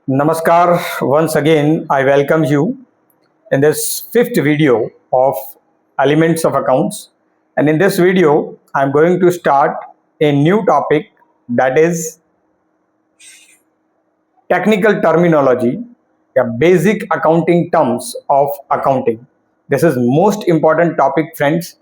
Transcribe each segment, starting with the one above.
Namaskar, once again, I welcome you in this fifth video of Elements of Accounts. And in this video, I'm going to start a new topic, that is technical terminology, basic accounting terms of accounting. This is most important topic, friends.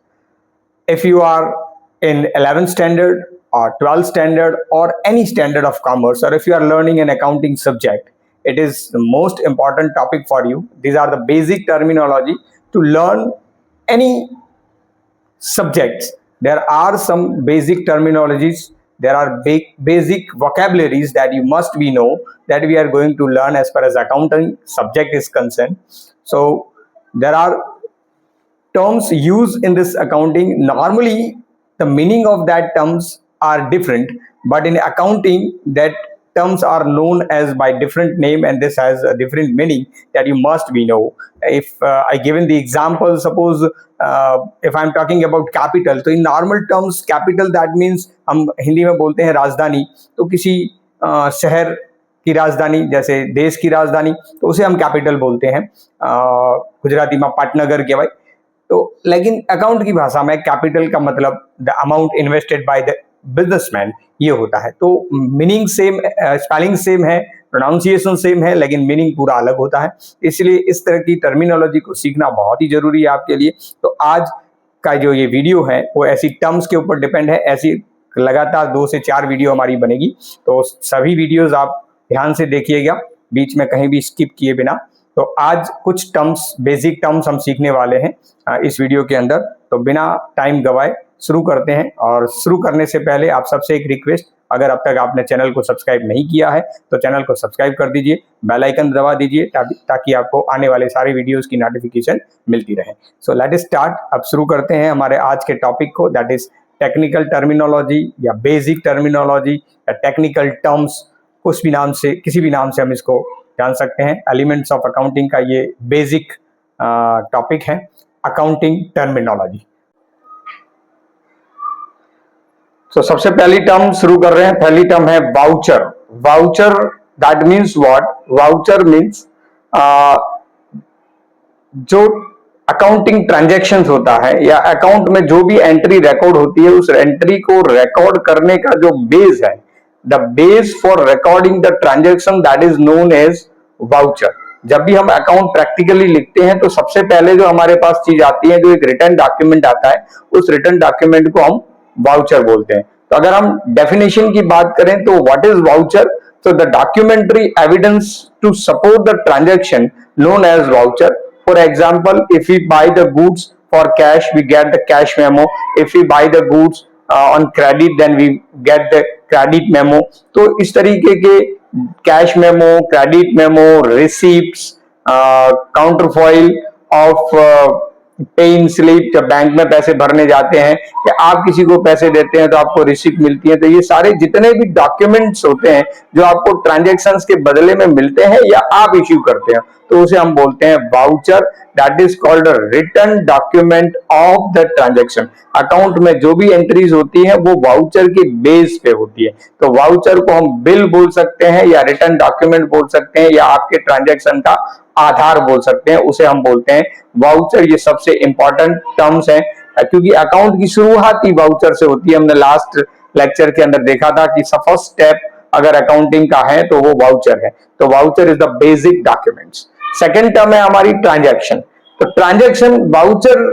If you are in 11th standard or 12th standard or any standard of commerce, or if you are learning an accounting subject, it is the most important topic for you. These are the basic terminology to learn any subjects. There are some basic terminologies, there are basic vocabularies that you must be know, that we are going to learn as far as accounting subject is concerned. So there are terms used in this accounting. Normally the meaning of that terms are different, but in accounting that terms are known as by different name, and this has a different meaning that you must be know. If I given the example, suppose if I'm talking about capital, तो in normal terms capital that means हम हिंदी में बोलते हैं राजधानी. तो किसी शहर की राजधानी, जैसे देश की राजधानी, तो उसे हम कैपिटल बोलते हैं. गुजराती में पाटनगर कहेवाय. तो लेकिन अकाउंट की भाषा में कैपिटल का मतलब the amount invested by the businessman, ये होता है. तो मीनिंग सेम, स्पेलिंग सेम है, प्रोनाउंसिएशन सेम है, लेकिन मीनिंग पूरा अलग होता है. इसलिए इस तरह की टर्मिनोलॉजी को सीखना बहुत ही जरूरी है आपके लिए. तो आज का जो ये वीडियो है वो ऐसी टर्म्स के ऊपर डिपेंड है. ऐसी लगातार 2 से 4 वीडियो हमारी बनेगी, तो सभी वीडियोज आप ध्यान से देखिएगा, बीच में कहीं भी स्किप किए बिना. तो आज कुछ टर्म्स, बेसिक टर्म्स हम सीखने वाले हैं इस वीडियो के अंदर. तो बिना टाइम गवाए शुरू करते हैं. और शुरू करने से पहले आप सबसे एक रिक्वेस्ट, अगर अब तक आपने चैनल को सब्सक्राइब नहीं किया है तो चैनल को सब्सक्राइब कर दीजिए, बेल आइकन दबा दीजिए ताकि आपको आने वाले सारे वीडियोस की नोटिफिकेशन मिलती रहे. So let us start. अब शुरू करते हैं हमारे आज के टॉपिक को, दैट इज टेक्निकल टर्मिनोलॉजी या बेसिक टर्मिनोलॉजी या टेक्निकल टर्म्स. कुछ भी नाम से, किसी भी नाम से हम इसको जान सकते हैं. एलिमेंट्स ऑफ अकाउंटिंग का ये बेसिक टॉपिक है, अकाउंटिंग टर्मिनोलॉजी. तो सबसे पहली टर्म शुरू कर रहे हैं. पहली टर्म है voucher. Voucher that means what? Voucher means जो अकाउंटिंग ट्रांजैक्शंस होता है या अकाउंट में जो भी एंट्री रिकॉर्ड होती है, उस एंट्री को रिकॉर्ड करने का जो बेस है, the base for recording the transaction, that is known as voucher. जब भी हम अकाउंट प्रैक्टिकली लिखते हैं तो सबसे पहले जो हमारे पास चीज आती है, जो एक रिटर्न डॉक्यूमेंट आता है, उस रिटर्न डॉक्यूमेंट को हम वाउचर बोलते हैं. तो अगर हम डेफिनेशन की बात करें तो what is voucher? So the documentary evidence to support the transaction known as voucher. For example, if we buy the goods for cash, we get the cash memo. If we buy the goods on credit, then we get the credit memo. तो इस तरीके के cash memo, credit memo, receipts, counterfoil of paying slip, जब bank में पैसे भरने जाते हैं या आप किसी को पैसे देते हैं तो आपको रिसिप्ट मिलती है. तो ये सारे जितने भी डॉक्यूमेंट्स होते हैं जो आपको ट्रांजैक्शंस के बदले में मिलते हैं या आप इश्यू करते हैं, तो उसे हम बोलते हैं voucher. That is called a return document of the transaction. Account में जो भी एंट्रीज होती हैं वो वाउचर के बेस पे होती है. तो वाउचर को हम बिल बोल सकते हैं या रिटर्न डॉक्यूमेंट बोल सकते हैं या आपके ट्रांजैक्शन का आधार बोल सकते हैं, उसे हम बोलते हैं वाउचर. ये सबसे इंपॉर्टेंट टर्म्स हैं क्योंकि अकाउंट की शुरुआत ही वाउचर से होती है. हमने लास्ट लेक्चर के अंदर देखा था कि फर्स्ट स्टेप अगर अकाउंटिंग का है तो वो वाउचर है. तो voucher is the basic documents. Second term है हमारी ट्रांजैक्शन. तो ट्रांजैक्शन, वाउचर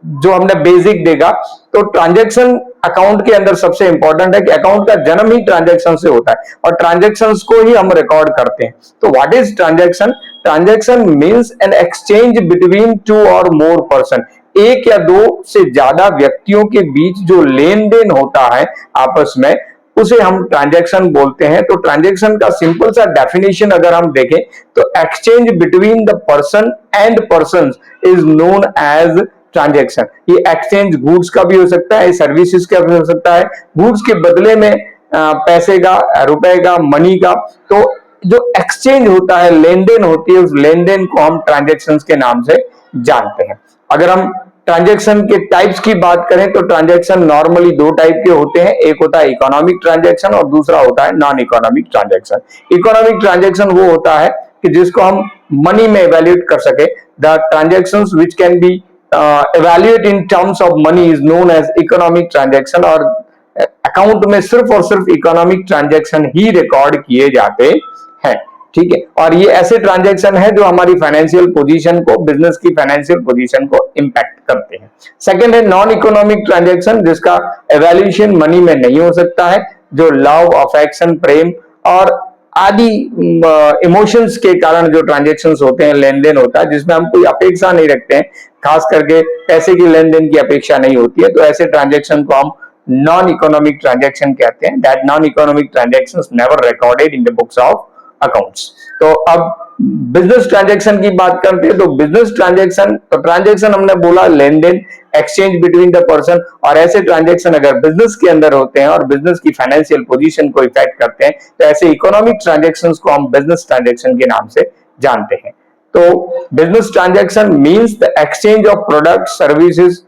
जो हमने बेसिक देखा, तो ट्रांजैक्शन अकाउंट के अंदर सबसे इंपॉर्टेंट है कि अकाउंट का जन्म ही ट्रांजैक्शन से होता है और ट्रांजैक्शंस को ही हम रिकॉर्ड करते हैं. तो what is transaction? Transaction means an exchange between 2 और मोर पर्सन. एक या 2 से ज्यादा व्यक्तियों के बीच जो लेन देन होता है आपस में, उसे हम ट्रांजैक्शन बोलते हैं. तो ट्रांजैक्शन का सिंपल सा डेफिनेशन अगर हम देखें तो exchange between the person and persons is known as transaction. ये एक्सचेंज गुड्स का भी हो सकता है, सर्विसेज का भी हो सकता है, गुड्स के बदले में पैसे का, रुपए का, मनी का. तो जो एक्सचेंज होता है, लेन देन होती है, उस लेन देन को हम ट्रांजैक्शंस के नाम से जानते हैं. अगर हम ट्रांजैक्शन के टाइप्स की बात करें तो ट्रांजैक्शन नॉर्मली दो टाइप के होते हैं, एक होता है इकोनॉमिक ट्रांजैक्शन और दूसरा होता है non economic transaction. Economic transaction वो होता है कि जिसको हम मनी में इवेल्युएट कर सके। The transactions which can be evaluate in terms of money is known as economic transaction, और अकाउंट में सिर्फ और सिर्फ इकोनॉमिक ट्रांजैक्शन ही रिकॉर्ड किए जाते हैं, ठीक है। और ये ऐसे ट्रांजैक्शन है जो हमारी फाइनेंशियल पोजीशन को, बिजनेस की फाइनेंशियल पोजीशन को इंपैक्ट करते हैं। सेकंड है नॉन इकोनॉमिक ट्रांजैक्शन, जिसका एवैल्यूएशन मनी में नहीं हो सकता है, जो लव, अफेक्शन, प्रेम और आदि इमोशंस के कारण जो ट्रांजैक्शंस होते हैं, लेन देन होता है, जिसमें हम कोई अपेक्षा नहीं रखते हैं, खास करके पैसे की लेन देन की अपेक्षा नहीं होती है, तो ऐसे ट्रांजैक्शन को हम नॉन इकोनॉमिक ट्रांजैक्शन कहते हैं। That non economic transactions never recorded in the books of accounts. तो अब बिजनेस ट्रांजैक्शन की बात करते हैं, तो बिजनेस ट्रांजैक्शन, तो ट्रांजैक्शन हमने बोला लेन देन, एक्सचेंज बिटवीन द पर्सन, और ऐसे ट्रांजैक्शन अगर बिजनेस के अंदर होते हैं और बिजनेस की फाइनेंशियल पोजीशन को इफेक्ट करते हैं, तो ऐसे इकोनॉमिक ट्रांजैक्शंस को हम बिजनेस ट्रांजैक्शन के नाम से जानते हैं। तो business transaction means the exchange of product services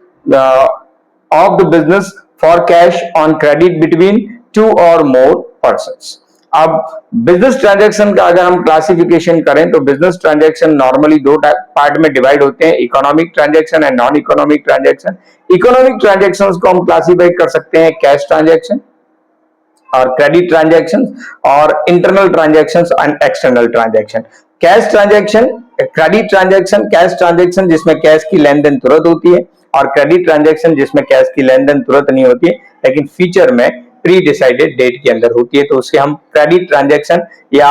of the business for cash on credit between two और मोर पर्सन्स। अब बिजनेस ट्रांजैक्शन का अगर हम क्लासिफिकेशन करें तो बिजनेस ट्रांजैक्शन नॉर्मली दो पार्ट में डिवाइड होते हैं, economic transaction and non economic transaction. Economic transactions को हम क्लासिफाई कर सकते हैं कैश ट्रांजैक्शन और क्रेडिट ट्रांजैक्शन, और internal transactions and external transaction. Cash transaction, credit transaction, cash transaction जिसमें कैश की लेन देन तुरंत होती है, और क्रेडिट ट्रांजैक्शन जिसमें कैश की लेन देन तुरंत नहीं होती है लेकिन फ्यूचर में प्री डिसाइडेड डेट के अंदर होती है, तो उससे हम क्रेडिट ट्रांजैक्शन या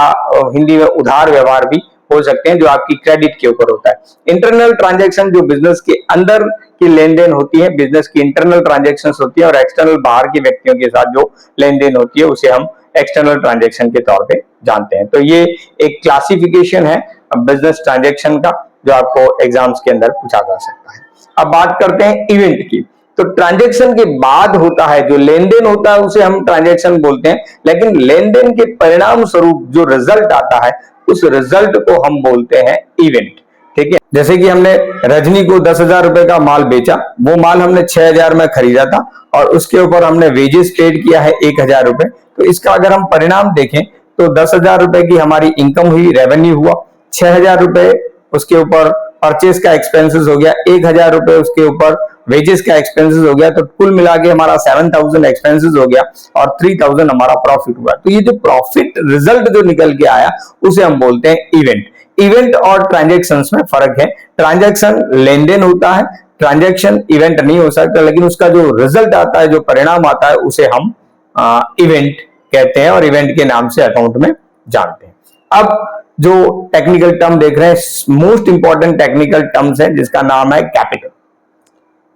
हिंदी में उधार व्यवहार भी हो सकते हैं, जो आपकी क्रेडिट के ऊपर होता है। इंटरनल ट्रांजैक्शन जो बिजनेस के अंदर की लेन देन होती है, बिजनेस की इंटरनल ट्रांजैक्शंस होती है, और एक्सटर्नल बाहर के व्यक्तियों के साथ जो लेन देन होती है उसे हम एक्सटर्नल ट्रांजैक्शन के तौर पे जानते हैं। तो ये एक क्लासिफिकेशन है बिजनेस ट्रांजैक्शन का, जो आपको एग्जाम्स के अंदर पूछा जा सकता है। अब बात करते हैं इवेंट की। तो ट्रांजैक्शन के बाद होता है जो लेन देन होता है उसे हम ट्रांजैक्शन बोलते हैं, लेकिन लेन देन के परिणाम स्वरूप जो रिजल्ट आता है उस रिजल्ट को हम बोलते हैं इवेंट, ठीक है। जैसे कि हमने रजनी को 10,000 रुपए का माल बेचा, वो माल हमने 6,000 में खरीदा था और उसके ऊपर हमने वेजेस पेड किया है 1,000 रुपए। तो इसका अगर हम परिणाम देखें तो 10,000 रुपए की हमारी इनकम हुई, रेवेन्यू हुआ, 6,000 रुपए उसके ऊपर परचेस का एक्सपेंसेस हो गया, 1,000 रुपए उसके ऊपर वेजेस का एक्सपेंसेस हो गया, तो कुल मिला के हमारा 7,000 एक्सपेंसेस हो गया और 3,000 हमारा प्रॉफिट हुआ। तो ये जो प्रॉफिट रिजल्ट जो निकल के आया उसे हम बोलते हैं इवेंट। इवेंट और ट्रांजैक्शंस में फर्क है, ट्रांजैक्शन लेन देन होता है, ट्रांजैक्शन इवेंट नहीं हो सकता, लेकिन उसका जो रिजल्ट आता है, जो परिणाम आता है उसे हम इवेंट कहते हैं और इवेंट के नाम से अकाउंट में जानते हैं। अब जो टेक्निकल टर्म देख रहे हैं, मोस्ट इंपॉर्टेंट टेक्निकल टर्म्स है जिसका नाम है capital.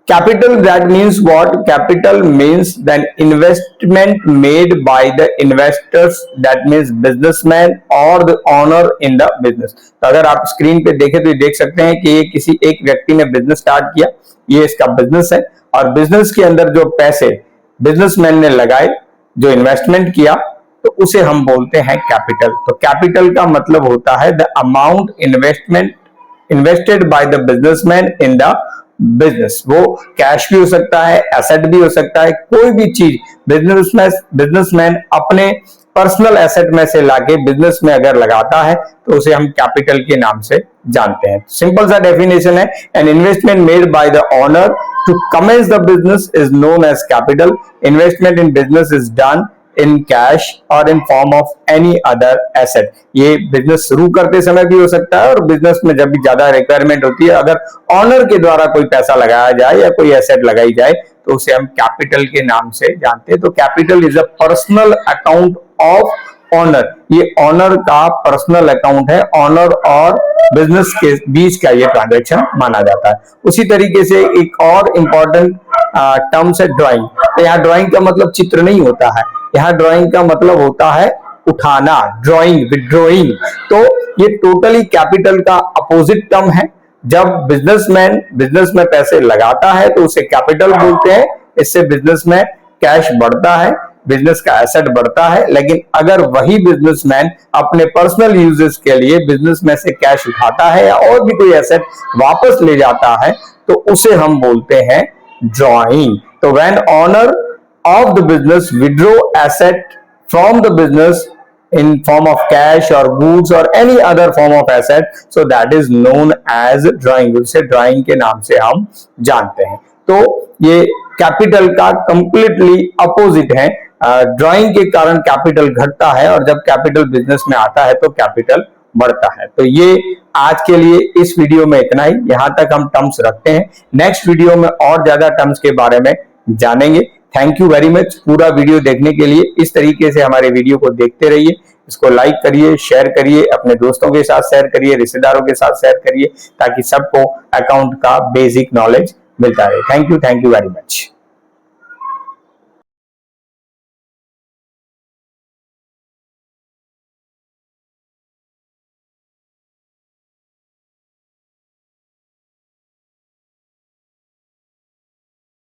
Capital, that means what? Capital means the investment made by the investors, that means businessman or the owner in the business। तो अगर आप स्क्रीन पे देखें तो ये देख सकते हैं कि ये किसी एक व्यक्ति ने बिजनेस स्टार्ट किया, ये इसका बिजनेस है, और बिजनेस के अंदर जो पैसे बिजनेसमैन ने लगाए, जो इन्वेस्टमेंट किया, तो उसे हम बोलते हैं कैपिटल। तो कैपिटल का मतलब होता है the amount invested by the businessman in the business. वो कैश भी हो सकता है, एसेट भी हो सकता है, कोई भी चीज बिजनेसमैन अपने पर्सनल एसेट में से लाके बिजनेस में अगर लगाता है तो उसे हम कैपिटल के नाम से जानते हैं। सिंपल सा डेफिनेशन है, an investment made by the owner to commence the business is known as capital. Investment in business is done in cash और in form of any other asset. ये बिजनेस शुरू करते समय भी हो सकता है और बिजनेस में जब भी ज्यादा रिक्वायरमेंट होती है, अगर ऑनर के द्वारा कोई पैसा लगाया जाए या कोई एसेट लगाई जाए तो उसे हम कैपिटल के नाम से जानते हैं। तो capital is a personal account of owner. ये ऑनर का पर्सनल अकाउंट है, ऑनर और बिजनेस के बीच का ये ट्रांजैक्शन माना जाता है। उसी तरीके से एक और इंपॉर्टेंट टर्म्स है ड्राइंग। तो यहाँ ड्राइंग का मतलब चित्र नहीं होता है, यहाँ ड्राइंग का मतलब होता है उठाना, ड्राइंग, विड्रॉइंग। तो ये टोटली कैपिटल का अपोजिट टर्म है। जब बिजनेसमैन बिजनेस में पैसे लगाता है तो उसे कैपिटल बोलते हैं, इससे बिजनेस में कैश बढ़ता है, बिजनेस का एसेट बढ़ता है। लेकिन अगर वही बिजनेसमैन अपने पर्सनल यूजेस के लिए बिजनेस में से कैश उठाता है या और भी कोई एसेट वापस ले जाता है तो उसे हम बोलते हैं ड्रॉइंग। तो when owner of the business withdraw asset from the business in form of cash or goods or any other form of asset, so that is known as drawing। उसे ड्राइंग के नाम से हम जानते हैं। तो ये कैपिटल का कंप्लीटली अपोजिट है। ड्राइंग के कारण कैपिटल घटता है और जब कैपिटल बिजनेस में आता है तो कैपिटल बढ़ता है। तो ये आज के लिए इस वीडियो में इतना ही, यहां तक हम टर्म्स रखते हैं। नेक्स्ट वीडियो में और ज्यादा टर्म्स के बारे में जानेंगे। थैंक यू वेरी मच पूरा वीडियो देखने के लिए। इस तरीके से हमारे वीडियो को देखते रहिए, इसको लाइक करिए, शेयर करिए, अपने दोस्तों के साथ शेयर करिए, रिश्तेदारों के साथ शेयर करिए, ताकि सबको अकाउंट का बेसिक नॉलेज मिलता रहे। Thank you very much.